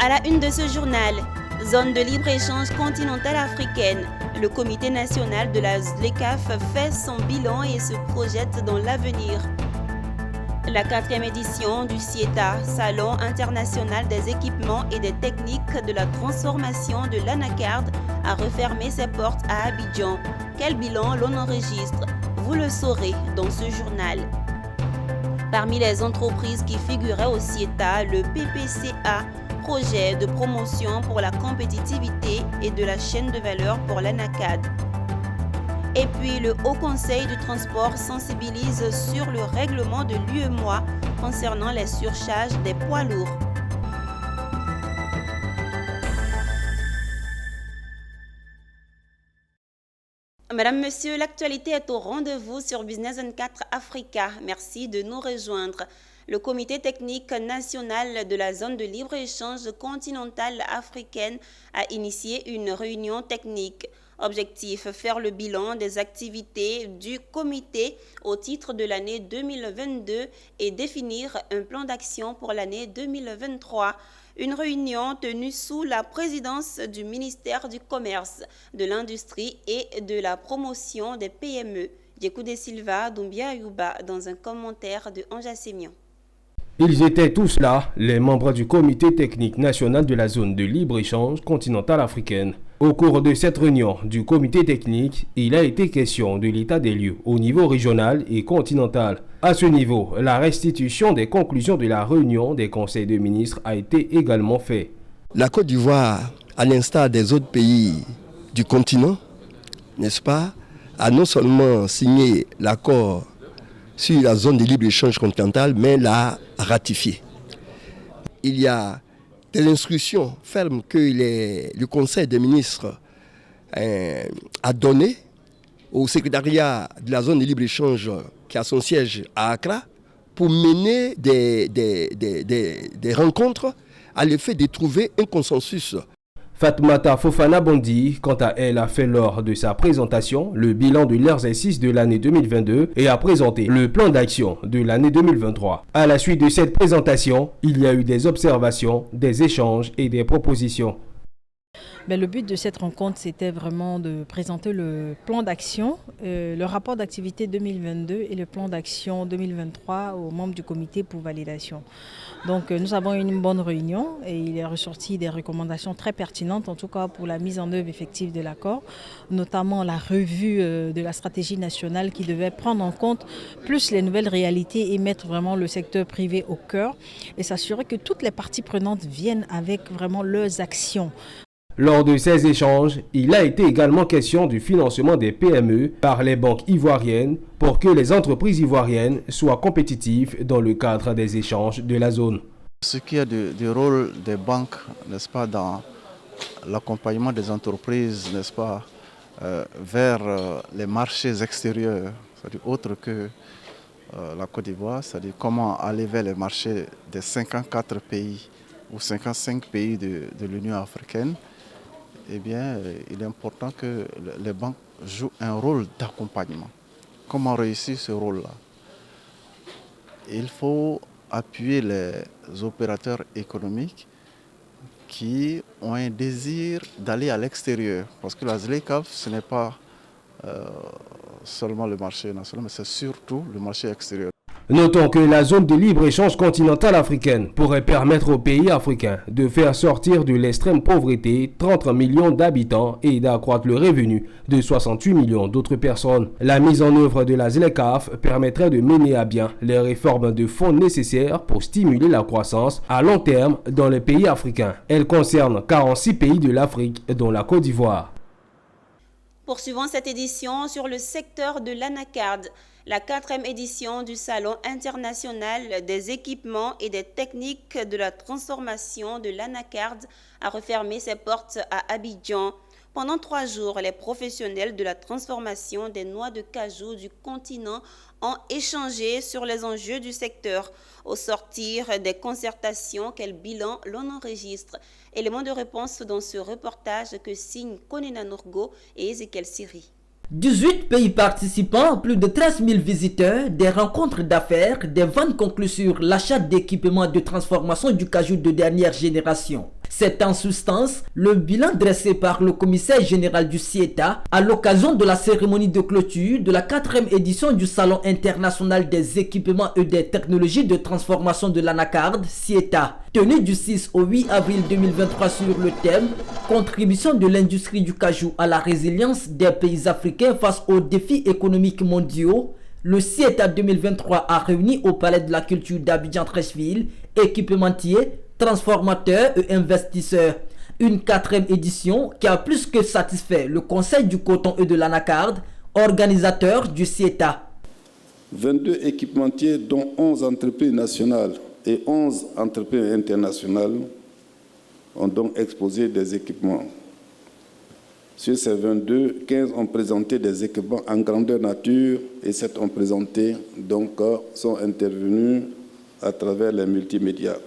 À la une de ce journal, zone de libre-échange continentale africaine, le comité national de la ZLECAf fait son bilan et se projette dans l'avenir. La 4e édition du CIETA, Salon international des équipements et des techniques de la transformation de l'anacarde, a refermé ses portes à Abidjan. Quel bilan l'on enregistre? Vous le saurez dans ce journal. Parmi les entreprises qui figuraient au CIETA, le PPCA, projet de promotion pour la compétitivité et de la chaîne de valeur pour l'ANACAD. Et puis, le Haut Conseil du transport sensibilise sur le règlement de l'UEMOA concernant les surcharges des poids lourds. Madame, Monsieur, l'actualité est au rendez-vous sur Business 24 Africa. Merci de nous rejoindre. Le Comité technique national de la zone de libre-échange continentale africaine a initié une réunion technique. Objectif, faire le bilan des activités du comité au titre de l'année 2022 et définir un plan d'action pour l'année 2023. Une réunion tenue sous la présidence du ministère du Commerce, de l'Industrie et de la Promotion des PME. Djekou de Silva, Doumbia Ayouba, dans un commentaire de Anja Sémian. Ils étaient tous là, les membres du comité technique national de la zone de libre-échange continentale africaine. Au cours de cette réunion du comité technique, il a été question de l'état des lieux au niveau régional et continental. À ce niveau, la restitution des conclusions de la réunion des conseils de ministres a été également faite. La Côte d'Ivoire, à l'instar des autres pays du continent, n'est-ce pas, a non seulement signé l'accord sur la zone de libre-échange continentale, mais l'a ratifié. Il y a des instructions fermes que le Conseil des ministres a données au secrétariat de la zone de libre-échange qui a son siège à Accra pour mener des rencontres à l'effet de trouver un consensus. Fatoumata Fofana Bondi, quant à elle, a fait lors de sa présentation le bilan de l'exercice de l'année 2022 et a présenté le plan d'action de l'année 2023. À la suite de cette présentation, il y a eu des observations, des échanges et des propositions. Le but de cette rencontre, c'était vraiment de présenter le plan d'action, le rapport d'activité 2022 et le plan d'action 2023 aux membres du comité pour validation. Donc nous avons eu une bonne réunion et il est ressorti des recommandations très pertinentes, en tout cas pour la mise en œuvre effective de l'accord, notamment la revue de la stratégie nationale qui devait prendre en compte plus les nouvelles réalités et mettre vraiment le secteur privé au cœur et s'assurer que toutes les parties prenantes viennent avec vraiment leurs actions. Lors de ces échanges, il a été également question du financement des PME par les banques ivoiriennes pour que les entreprises ivoiriennes soient compétitives dans le cadre des échanges de la zone. Ce qui est du rôle des banques, n'est-ce pas, dans l'accompagnement des entreprises, n'est-ce pas, vers les marchés extérieurs, c'est-à-dire autres que la Côte d'Ivoire, c'est-à-dire comment aller vers les marchés des 54 pays ou 55 pays de l'Union africaine. Eh bien, il est important que les banques jouent un rôle d'accompagnement. Comment réussir ce rôle-là? Il faut appuyer les opérateurs économiques qui ont un désir d'aller à l'extérieur. Parce que la ZLECAf, ce n'est pas seulement le marché national, mais c'est surtout le marché extérieur. Notons que la zone de libre-échange continentale africaine pourrait permettre aux pays africains de faire sortir de l'extrême pauvreté 30 millions d'habitants et d'accroître le revenu de 68 millions d'autres personnes. La mise en œuvre de la ZLECAf permettrait de mener à bien les réformes de fonds nécessaires pour stimuler la croissance à long terme dans les pays africains. Elle concerne 46 pays de l'Afrique, dont la Côte d'Ivoire. Poursuivons cette édition sur le secteur de l'anacarde. La 4e édition du Salon international des équipements et des techniques de la transformation de l'anacarde a refermé ses portes à Abidjan. Pendant 3 jours, les professionnels de la transformation des noix de cajou du continent ont échangé sur les enjeux du secteur. Au sortir des concertations, quel bilan l'on enregistre? Élément de réponse dans ce reportage que signent Konena Norgo et Ezekiel Siri. 18 pays participants, plus de 13 000 visiteurs, des rencontres d'affaires, des ventes conclues sur l'achat d'équipements de transformation du cajou de dernière génération. C'est en substance le bilan dressé par le commissaire général du CIETA à l'occasion de la cérémonie de clôture de la 4e édition du Salon international des équipements et des technologies de transformation de l'anacarde CIETA, tenu du 6 au 8 avril 2023 sur le thème « Contribution de l'industrie du cajou à la résilience des pays africains face aux défis économiques mondiaux ». Le CIETA 2023 a réuni au Palais de la Culture d'Abidjan-Treichville équipementiers, transformateurs et investisseurs. Une 4e édition qui a plus que satisfait le Conseil du coton et de l'anacarde, organisateur du CIETA. 22 équipementiers, dont 11 entreprises nationales et 11 entreprises internationales, ont donc exposé des équipements. Sur ces 22, 15 ont présenté des équipements en grandeur nature et 7 ont présenté, donc sont intervenus à travers les multimédias.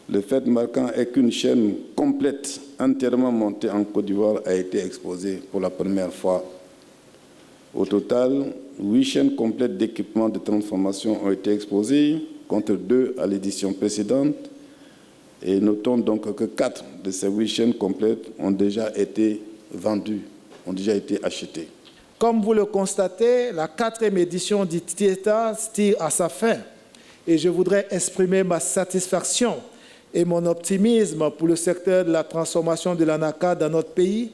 Le fait marquant est qu'une chaîne complète, entièrement montée en Côte d'Ivoire, a été exposée pour la première fois. Au total, 8 chaînes complètes d'équipements de transformation ont été exposées, contre 2 à l'édition précédente. Et notons donc que 4 de ces 8 chaînes complètes ont déjà été vendues, ont déjà été achetées. Comme vous le constatez, la 4e édition du CIETA tire à sa fin. Et je voudrais exprimer ma satisfaction et mon optimisme pour le secteur de la transformation de l'anacarde dans notre pays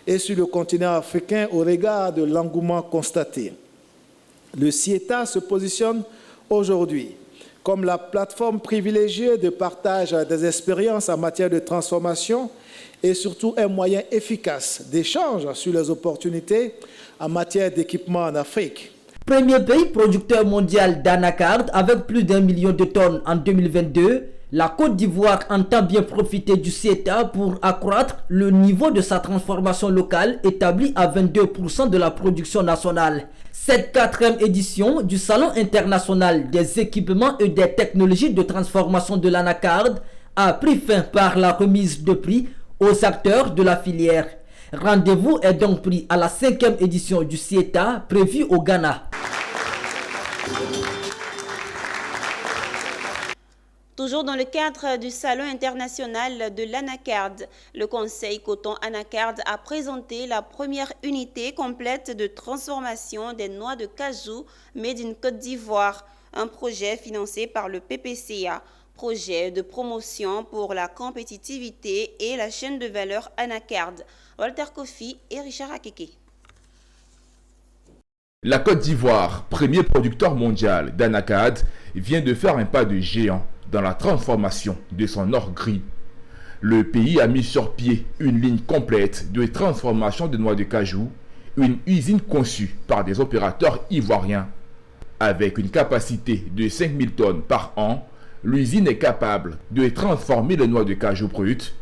et sur le continent africain au regard de l'engouement constaté. Le CIETA se positionne aujourd'hui comme la plateforme privilégiée de partage des expériences en matière de transformation et surtout un moyen efficace d'échange sur les opportunités en matière d'équipement en Afrique. Premier pays producteur mondial d'anacarde avec plus d'1 million de tonnes en 2022, la Côte d'Ivoire entend bien profiter du CIETA pour accroître le niveau de sa transformation locale établi à 22% de la production nationale. Cette 4e édition du Salon international des équipements et des technologies de transformation de l'anacarde a pris fin par la remise de prix aux acteurs de la filière. Rendez-vous est donc pris à la 5e édition du CIETA prévue au Ghana. Toujours dans le cadre du Salon international de l'anacarde, le Conseil coton anacarde a présenté la première unité complète de transformation des noix de cajou made in Côte d'Ivoire, un projet financé par le PPCA, projet de promotion pour la compétitivité et la chaîne de valeur anacarde. Walter Kofi et Richard Akeke. La Côte d'Ivoire, premier producteur mondial d'anacarde, vient de faire un pas de géant dans la transformation de son or gris. Le pays a mis sur pied une ligne complète de transformation de noix de cajou, une usine conçue par des opérateurs ivoiriens. Avec une capacité de 5000 tonnes par an, l'usine est capable de transformer les noix de cajou brutes,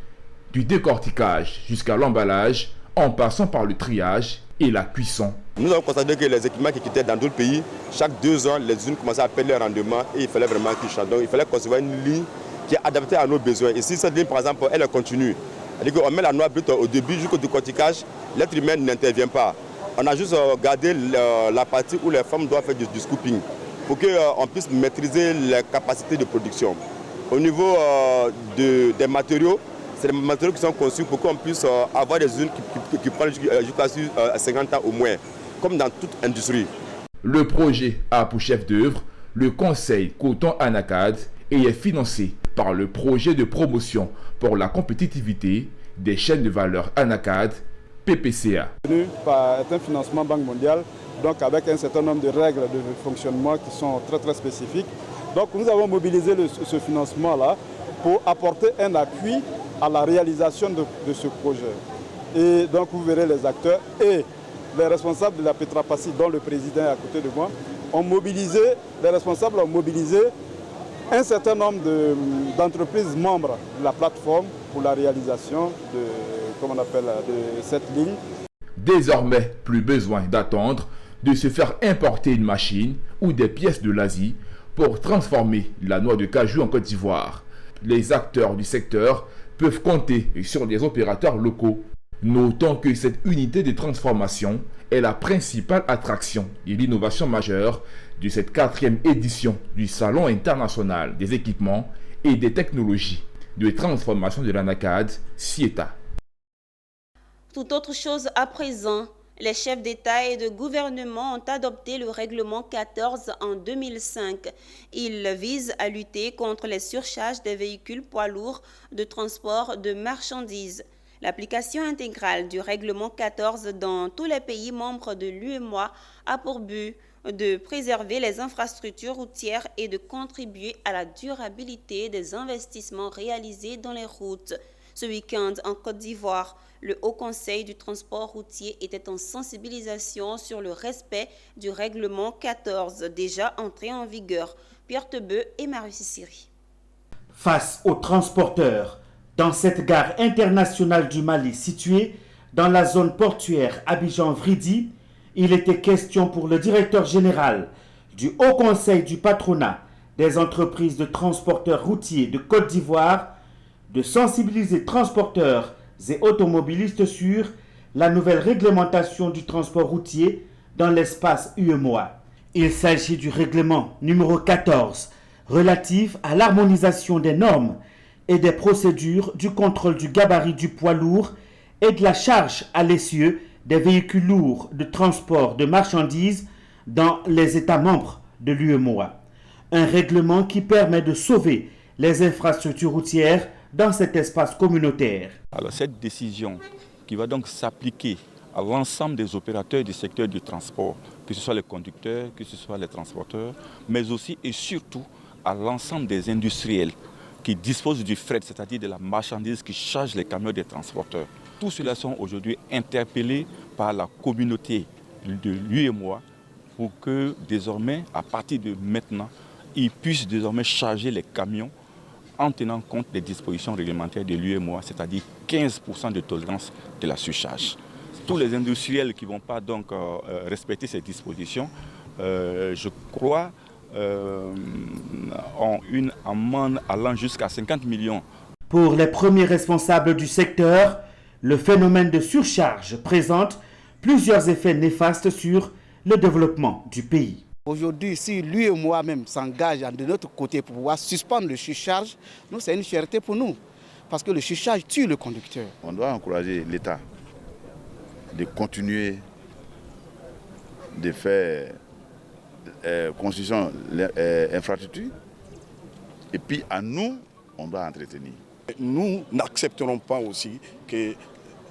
du décortiquage jusqu'à l'emballage, en passant par le triage et la cuisson. Nous avons constaté que les équipements qui quittaient dans d'autres pays, chaque 2 ans, les usines commençaient à perdre leur rendement et il fallait vraiment qu'ils changent. Donc il fallait concevoir une ligne qui est adaptée à nos besoins. Et si cette ligne, par exemple, elle continue, c'est-à-dire qu'on met la noix brute au début jusqu'au décortiquage, l'être humain n'intervient pas. On a juste gardé la partie où les femmes doivent faire du scooping pour qu'on puisse maîtriser les capacités de production. Au niveau des matériaux, c'est des matériaux qui sont conçus pour qu'on puisse avoir des usines qui prennent jusqu'à 50 ans au moins, comme dans toute industrie. Le projet a pour chef d'œuvre le Conseil coton anacarde et est financé par le projet de promotion pour la compétitivité des chaînes de valeur anacarde, PPCA. C'est un financement Banque mondiale, donc avec un certain nombre de règles de fonctionnement qui sont très spécifiques. Donc nous avons mobilisé ce financement-là pour apporter un appui à la réalisation de ce projet. Et donc vous verrez les acteurs et les responsables de la Petrapassi, dont le président est à côté de moi, les responsables ont mobilisé un certain nombre d'entreprises membres de la plateforme pour la réalisation de cette ligne. Désormais, plus besoin d'attendre de se faire importer une machine ou des pièces de l'Asie pour transformer la noix de cajou en Côte d'Ivoire. Les acteurs du secteur peuvent compter sur des opérateurs locaux. Notons que cette unité de transformation est la principale attraction et l'innovation majeure de cette 4e édition du Salon international des équipements et des technologies de transformation de l'ANACAD, CIETA. Tout autre chose à présent, les chefs d'État et de gouvernement ont adopté le règlement 14 en 2005. Il vise à lutter contre les surcharges des véhicules poids lourds de transport de marchandises. L'application intégrale du règlement 14 dans tous les pays membres de l'UEMOA a pour but de préserver les infrastructures routières et de contribuer à la durabilité des investissements réalisés dans les routes. Ce week-end, en Côte d'Ivoire, le Haut Conseil du transport routier était en sensibilisation sur le respect du règlement 14, déjà entré en vigueur. Pierre Tebeu et Marie Siri. Face aux transporteurs, dans cette gare internationale du Mali située dans la zone portuaire Abidjan-Vridi, il était question pour le directeur général du Haut Conseil du patronat des entreprises de transporteurs routiers de Côte d'Ivoire de sensibiliser transporteurs et automobilistes sur la nouvelle réglementation du transport routier dans l'espace UEMOA. Il s'agit du règlement numéro 14 relatif à l'harmonisation des normes et des procédures du contrôle du gabarit du poids lourd et de la charge à l'essieu des véhicules lourds de transport de marchandises dans les États membres de l'UEMOA. Un règlement qui permet de sauver les infrastructures routières dans cet espace communautaire. Alors cette décision qui va donc s'appliquer à l'ensemble des opérateurs du secteur du transport, que ce soit les conducteurs, que ce soit les transporteurs, mais aussi et surtout à l'ensemble des industriels qui disposent du fret, c'est-à-dire de la marchandise qui charge les camions des transporteurs. Tous ceux-là sont aujourd'hui interpellés par la communauté de l'UEMOA pour que désormais, à partir de maintenant, ils puissent désormais charger les camions en tenant compte des dispositions réglementaires de l'UEMOA, c'est-à-dire 15% de tolérance de la surcharge. Tous les industriels qui ne vont pas donc respecter ces dispositions, je crois, ont une amende allant jusqu'à 50 millions. Pour les premiers responsables du secteur, le phénomène de surcharge présente plusieurs effets néfastes sur le développement du pays. Aujourd'hui, si lui et moi-même s'engagent de notre côté pour pouvoir suspendre le surcharge, nous, c'est une fierté pour nous. Parce que le surcharge tue le conducteur. On doit encourager l'État de continuer de faire construction infrastructure. Et puis à nous, on doit entretenir. Nous n'accepterons pas aussi que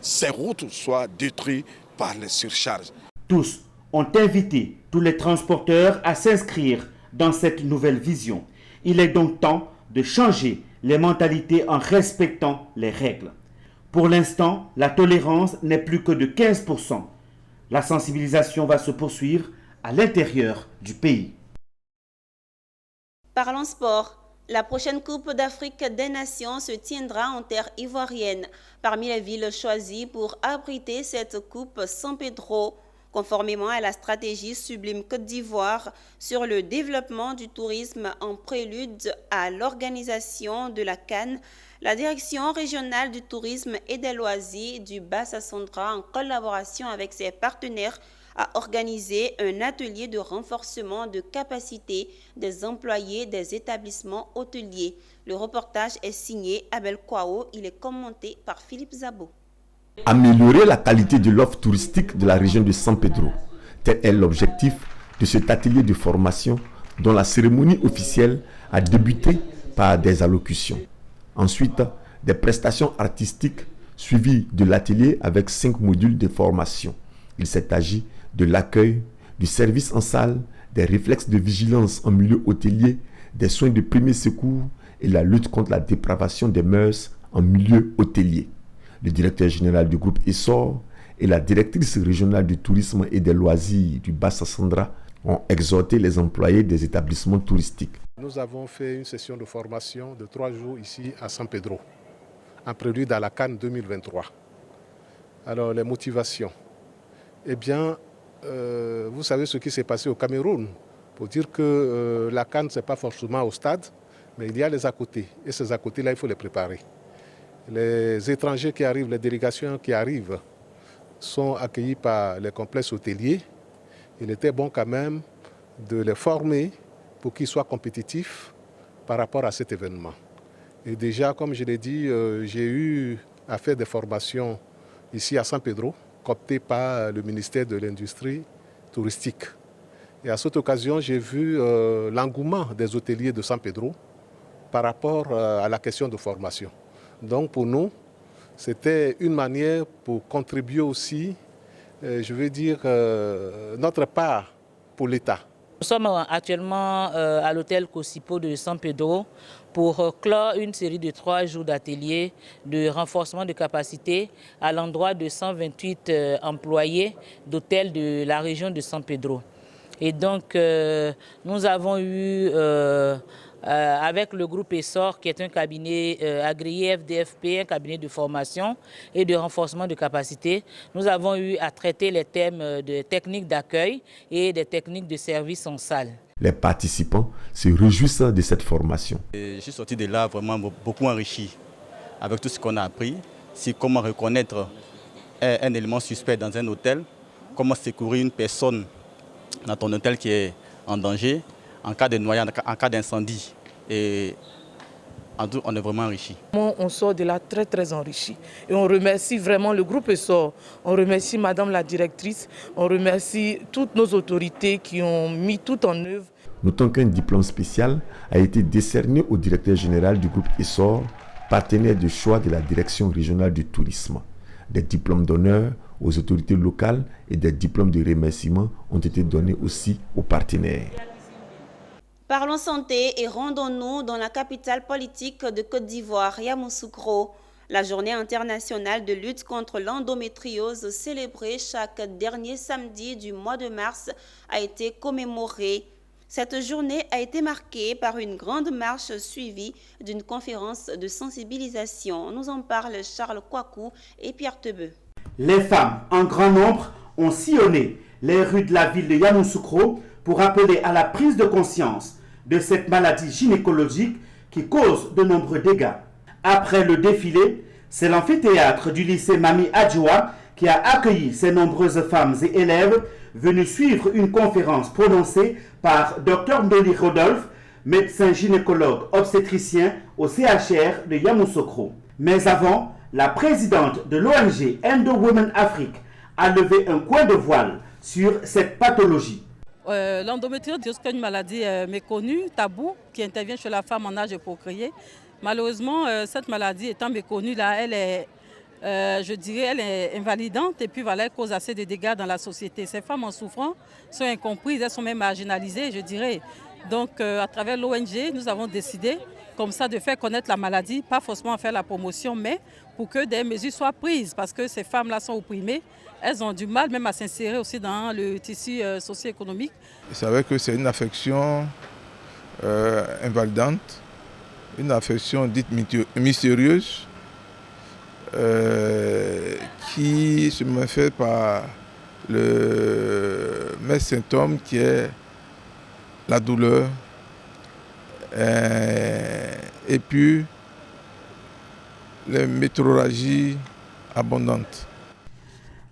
ces routes soient détruites par les surcharges. Tous ont invité tous les transporteurs à s'inscrire dans cette nouvelle vision. Il est donc temps de changer les mentalités en respectant les règles. Pour l'instant, la tolérance n'est plus que de 15%. La sensibilisation va se poursuivre à l'intérieur du pays. Parlons sport. La prochaine Coupe d'Afrique des Nations se tiendra en terre ivoirienne. Parmi les villes choisies pour abriter cette coupe, San Pedro, conformément à la stratégie Sublime Côte d'Ivoire sur le développement du tourisme en prélude à l'organisation de la CAN, la Direction régionale du tourisme et des loisirs du Bas-Sassandra, en collaboration avec ses partenaires, a organisé un atelier de renforcement de capacité des employés des établissements hôteliers. Le reportage est signé Abel Kwao, il est commenté par Philippe Zabo. Améliorer la qualité de l'offre touristique de la région de San Pedro. Tel est l'objectif de cet atelier de formation dont la cérémonie officielle a débuté par des allocutions. Ensuite, des prestations artistiques suivies de l'atelier avec 5 modules de formation. Il s'est agi de l'accueil, du service en salle, des réflexes de vigilance en milieu hôtelier, des soins de premier secours et la lutte contre la dépravation des mœurs en milieu hôtelier. Le directeur général du groupe Essor et la directrice régionale du tourisme et des loisirs du Bas-Sassandra ont exhorté les employés des établissements touristiques. Nous avons fait une session de formation de 3 jours ici à San Pedro, en prélude à la CAN 2023. Alors les motivations. Eh bien, vous savez ce qui s'est passé au Cameroun. Pour dire que la CAN, ce n'est pas forcément au stade, mais il y a les à côté. Et ces à côté-là, il faut les préparer. Les étrangers qui arrivent, les délégations qui arrivent, sont accueillis par les complexes hôteliers. Il était bon quand même de les former pour qu'ils soient compétitifs par rapport à cet événement. Et déjà, comme je l'ai dit, j'ai eu à faire des formations ici à San Pedro, cooptées par le ministère de l'Industrie touristique. Et à cette occasion, j'ai vu l'engouement des hôteliers de San Pedro par rapport à la question de formation. Donc pour nous, c'était une manière pour contribuer aussi, je veux dire, notre part pour l'État. Nous sommes actuellement à l'hôtel Cosipo de San Pedro pour clore une série de 3 jours d'ateliers de renforcement de capacité à l'endroit de 128 employés d'hôtels de la région de San Pedro. Et donc, nous avons eu, avec le groupe ESSOR, qui est un cabinet agréé FDFP, un cabinet de formation et de renforcement de capacité, nous avons eu à traiter les thèmes de techniques d'accueil et des techniques de service en salle. Les participants se réjouissent de cette formation. Je suis sorti de là vraiment beaucoup enrichi avec tout ce qu'on a appris, sur comment reconnaître un élément suspect dans un hôtel, comment secourir une personne dans ton hôtel qui est en danger, en cas de noyade, en cas d'incendie. Et en tout, on est vraiment enrichi. On sort de là très enrichi. Et on remercie vraiment le groupe ESSOR, on remercie Madame la directrice, on remercie toutes nos autorités qui ont mis tout en œuvre. Notons qu'un diplôme spécial a été décerné au directeur général du groupe ESSOR, partenaire de choix de la direction régionale du tourisme. Des diplômes d'honneur aux autorités locales et des diplômes de remerciement ont été donnés aussi aux partenaires. Parlons santé et rendons-nous dans la capitale politique de Côte d'Ivoire, Yamoussoukro. La journée internationale de lutte contre l'endométriose célébrée chaque dernier samedi du mois de mars a été commémorée. Cette journée a été marquée par une grande marche suivie d'une conférence de sensibilisation. Nous en parlent Charles Kouakou et Pierre Tebeu. Les femmes, en grand nombre, ont sillonné les rues de la ville de Yamoussoukro pour appeler à la prise de conscience de cette maladie gynécologique qui cause de nombreux dégâts. Après le défilé, c'est l'amphithéâtre du lycée Mami Adjoua qui a accueilli ces nombreuses femmes et élèves venus suivre une conférence prononcée par Dr Ndoli Rodolphe, médecin gynécologue obstétricien au CHR de Yamoussoukro. Mais avant, la présidente de l'ONG Endo Women Afrique a levé un coin de voile sur cette pathologie. L'endométriose est une maladie méconnue, taboue, qui intervient chez la femme en âge de procréer. Malheureusement, cette maladie étant méconnue, là, elle est invalidante et puis voilà, elle cause assez de dégâts dans la société. Ces femmes en souffrant sont incomprises, elles sont même marginalisées, je dirais. Donc, à travers l'ONG, nous avons décidé comme ça de faire connaître la maladie, pas forcément faire la promotion, mais pour que des mesures soient prises parce que ces femmes-là sont opprimées. Elles ont du mal même à s'insérer aussi dans le tissu socio-économique. Vous savez que c'est une affection invalidante, une affection dite mystérieuse qui se manifeste par le même symptôme qui est la douleur et puis les métrorragies abondantes.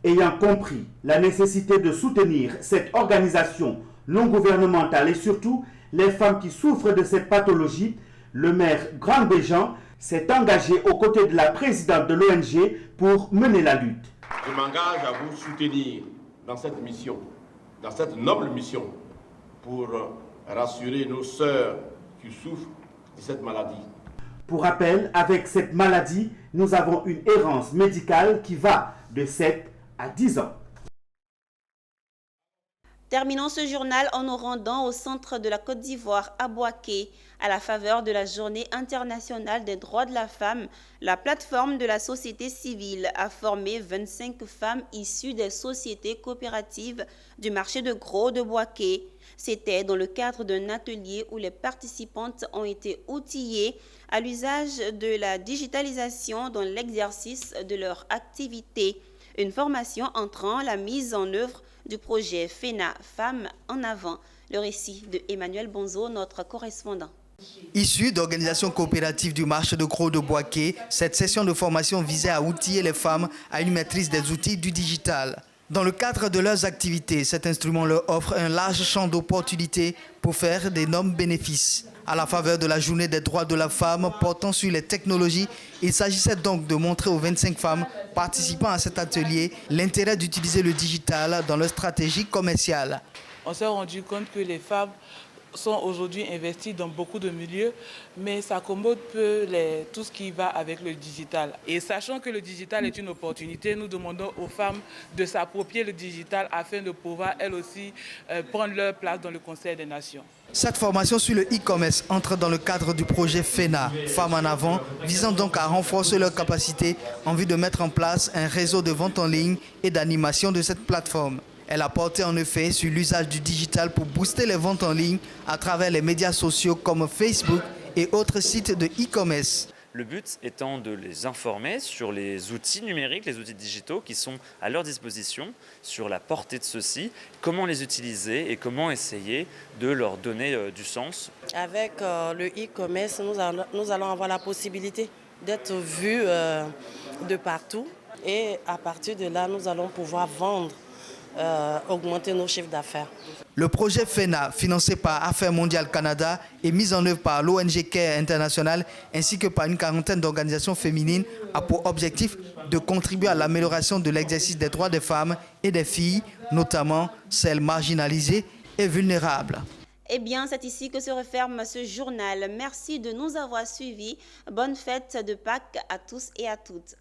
Ayant compris la nécessité de soutenir cette organisation non gouvernementale et surtout les femmes qui souffrent de cette pathologie, le maire Grand Béjean s'est engagé aux côtés de la présidente de l'ONG pour mener la lutte. Je m'engage à vous soutenir dans cette mission, dans cette noble mission, pour rassurer nos sœurs qui souffrent de cette maladie. Pour rappel, avec cette maladie, nous avons une errance médicale qui va de 7 à 10 ans. Terminons ce journal en nous rendant au centre de la Côte d'Ivoire, à Bouaké. À la faveur de la Journée internationale des droits de la femme, la plateforme de la société civile a formé 25 femmes issues des sociétés coopératives du marché de gros de Bouaké. C'était dans le cadre d'un atelier où les participantes ont été outillées à l'usage de la digitalisation dans l'exercice de leur activité. Une formation entrant la mise en œuvre du projet FENA Femmes en avant. Le récit de Emmanuel Bonzo, notre correspondant. Issue d'organisations coopératives du marché de gros de Bouaké, cette session de formation visait à outiller les femmes à une maîtrise des outils du digital. Dans le cadre de leurs activités, cet instrument leur offre un large champ d'opportunités pour faire d'énormes bénéfices. À la faveur de la journée des droits de la femme portant sur les technologies, il s'agissait donc de montrer aux 25 femmes participant à cet atelier l'intérêt d'utiliser le digital dans leur stratégie commerciale. On s'est rendu compte que les femmes sont aujourd'hui investies dans beaucoup de milieux, mais ça accommode peu tout ce qui va avec le digital. Et sachant que le digital est une opportunité, nous demandons aux femmes de s'approprier le digital afin de pouvoir elles aussi prendre leur place dans le Conseil des Nations. Cette formation sur le e-commerce entre dans le cadre du projet FENA, Femmes en avant, visant donc à renforcer leurs capacités en vue de mettre en place un réseau de vente en ligne et d'animation de cette plateforme. Elle a porté en effet sur l'usage du digital pour booster les ventes en ligne à travers les médias sociaux comme Facebook et autres sites de e-commerce. Le but étant de les informer sur les outils numériques, les outils digitaux qui sont à leur disposition, sur la portée de ceux-ci, comment les utiliser et comment essayer de leur donner du sens. Avec le e-commerce, nous allons avoir la possibilité d'être vus de partout et à partir de là, nous allons pouvoir vendre. Augmenter nos chiffres d'affaires. Le projet FENA, financé par Affaires mondiales Canada et mis en œuvre par l'ONG Care International ainsi que par une quarantaine d'organisations féminines, a pour objectif de contribuer à l'amélioration de l'exercice des droits des femmes et des filles, notamment celles marginalisées et vulnérables. Eh bien, c'est ici que se referme ce journal. Merci de nous avoir suivis. Bonne fête de Pâques à tous et à toutes.